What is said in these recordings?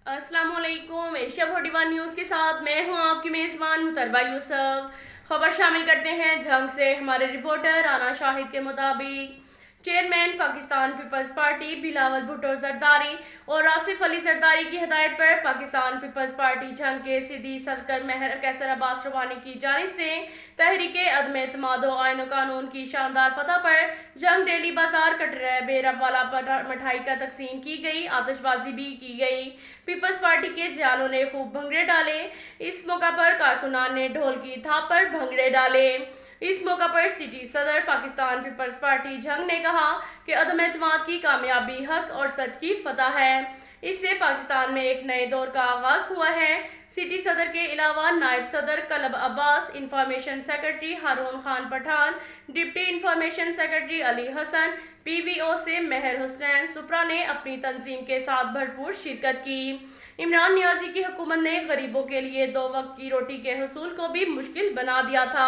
अस्सलाम वालेकुम। Asia 41 news के साथ मैं हूं आपकी मेज़बान मुतरबा यूसुफ। खबर शामिल करते हैं झंग से। हमारे रिपोर्टर राना शाहिद के मुताबिक चेयरमैन पाकिस्तान पीपल्स पार्टी बिलावल भुट्टो जरदारी और आसिफ अली जरदारी की हिदायत पर पाकिस्तान पीपल्स पार्टी झंग के सीधी सरकर महर कैसर अब्बास रवानी की जानिब से तहरीक अदम एतमाद आइन कानून की शानदार फतह पर झंग डेली बाजार कटरा बेरवाला पर मिठाई का तकसीम की गई, आतिशबाजी भी की गई। पीपल्स पार्टी के जियालों ने खूब भंगड़े डाले। इस मौका पर कारकुनान ने ढोल की थाप पर भंगड़े डाले। इस मौका पर सिटी सदर पाकिस्तान पीपल्स पार्टी झंग ने कहा कि अदम एतमाद की कामयाबी हक और सच की फतह है। इससे पाकिस्तान में एक नए दौर का आगाज हुआ है। सिटी सदर के अलावा नायब सदर Kalb Abbas, information secretary Haroon Khan Pathan, deputy information secretary Ali Hasan, PVO से मेहर हुसैन सुप्रा ने अपनी तंजीम के साथ भरपूर शिरकत की। इमरान नियाजी की हुकूमत ने गरीबों के लिए 2 वक्त की रोटी के हसूल को भी मुश्किल बना दिया था।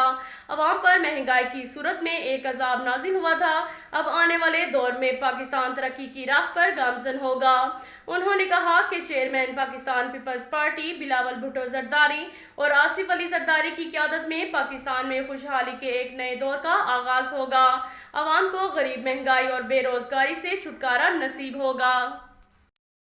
अवाम पर महंगाई की सूरत में एक अजाब नाजिल हुआ था। अब आने वाले दौर में पाकिस्तान तरक्की की राह पर गामजन होगा। उन्होंने कहा कि चेयरमैन पाकिस्तान पीपल्स पार्टी बिलावल भुट्टो जरदारी और आसिफ अली जरदारी की क़यादत में पाकिस्तान में खुशहाली के एक नए दौर का आगाज होगा। अवाम को गरीब, महंगाई और बेरोजगारी से छुटकारा नसीब होगा।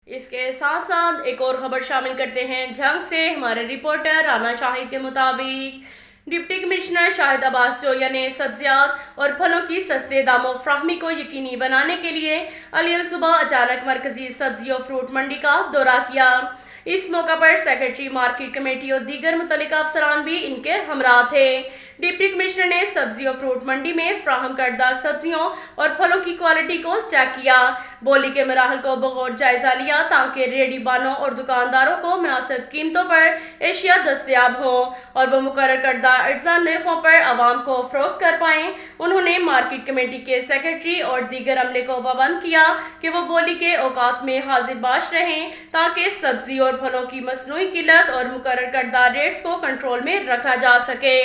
इसके साथ साथ एक और खबर शामिल करते हैं झंग से। हमारे रिपोर्टर राना शाहिद के मुताबिक डिप्टी कमिश्नर शाहिद अब्बास जोया ने सब्जियात और फलों की सस्ते दामों फ्राहमी को यकीनी बनाने के लिए अलियल सुबह अचानक मरकजी सब्जी और फ्रूट मंडी का दौरा किया। इस मौका पर सेक्रेटरी मार्केट कमेटी और दीगर मुतल्लिका अफसरान भी इनके हमरा थे। डिप्टी कमिश्नर ने सब्जी और फ्रूट मंडी में फ्राहम करदा सब्जियों और फलों की क्वालिटी को चेक किया, बोली के मराहल को बगौर जायजा लिया ताकि रेडी बानों और दुकानदारों को मुनासिब कीमतों पर एशिया दस्तयाब हो और वो मुकर्रर करदा अज्जा नरखों पर आवाम को फरोख्त कर पाएं। उन्होंने मार्केट कमेटी के सेक्रेटरी और दीगर अमले को पाबंद किया कि वो बोली के औकात में हाजिर बाश रहें ताकि सब्जी और फलों की मसनूई किल्लत और मुकर्रर करदा रेट्स को कंट्रोल में रखा जा सके।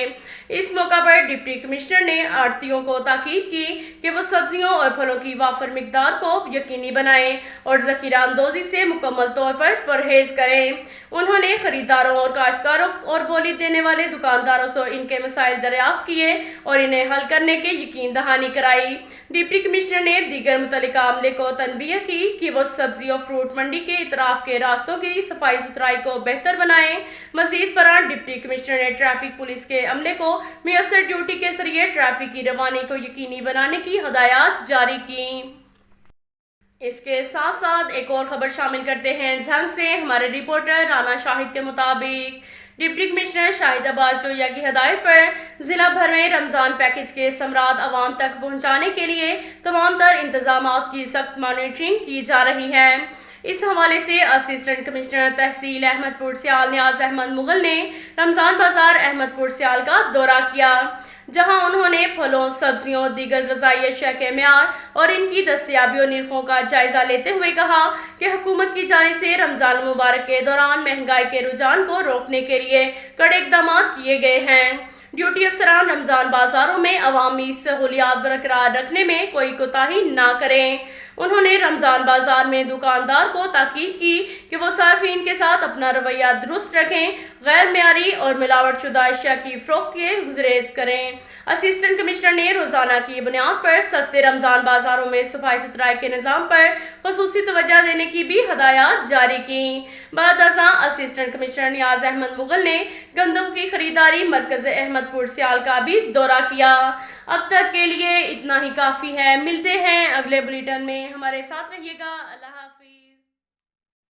इस मौका पर डिप्टी कमिश्नर ने आड़तियों को ताकीद की कि वो सब्जियों और फलों की वाफर मिकदार को यकीनी बनाएं और ज़खीरा अंदोजी से मुकम्मल तौर पर परहेज करें। उन्होंने खरीदारों और काश्तकारों और बोली देने वाले दुकानदारों से इनके मसाइल दरियाफ्त किए और इन्हें हल करने के यकीन दहानी कराई। डिप्टी कमिश्नर ने दीगर मुतल्लिका अमले को तनबीह की कि वो सब्जी और फ्रूट मंडी के इतराफ के रास्तों की सफाई सुथराई को बेहतर बनाएं। मजीद बरान डिप्टी कमिश्नर ने ट्रैफिक पुलिस के अमले को मुयस्सर ड्यूटी के जरिए ट्रैफिक की रवानी को यकीनी बनाने की हदायत जारी की। इसके साथ साथ एक और खबर शामिल करते हैं झंग से। हमारे रिपोर्टर राना शाहिद के मुताबिक डिप्टी कमिश्नर शाहिद अब्बास जोया की हदायत पर जिला भर में रमजान पैकेज के समरात आवाम तक पहुंचाने के लिए तमाम तर इंतजामात की सख्त मॉनिटरिंग की जा रही है। इस हवाले से असिस्टेंट कमिश्नर तहसील अहमदपुर सियाल नियाज अहमद मुगल ने रमजान बाजार अहमदपुर सियाल का दौरा किया, जहां उन्होंने फलों, सब्जियों, दीगर ग़िज़ाई अशिया के म्यार और इनकी दस्तयाबी और निर्खों का जायजा लेते हुए कहा कि हुकूमत की जानिब से रमजान मुबारक के दौरान महंगाई के रुझान को रोकने के लिए कड़े इक़दाम किए गए हैं। ड्यूटी अफसरान रमजान बाजारों में अवामी सहूलियात बरकरार रखने में कोई कोताही ना करें। उन्होंने रमजान बाजार में दुकानदार को ताकीद की कि वो सार्फिन के साथ अपना रवैया दुरुस्त रखें, गैर मियारी और मिलावट शुदा अशिया की फरोख्त के गुरेज करें। असिस्टेंट कमिश्नर ने रोजाना की बुनियाद पर सस्ते रमजान बाजारों में सफाई सुथराई के निज़ाम पर खुसूसी तवज्जो देने की भी हदायत जारी की। बाद असिस्टेंट कमिश्नर नियाज अहमद मुगल ने गंदम की खरीदारी मरकज अहमदपुर सियाल का भी दौरा किया। अब तक के लिए इतना ही काफ़ी है। मिलते हैं अगले बुलेटिन में, हमारे साथ रहिएगा। अल्लाह हाफ़िज़।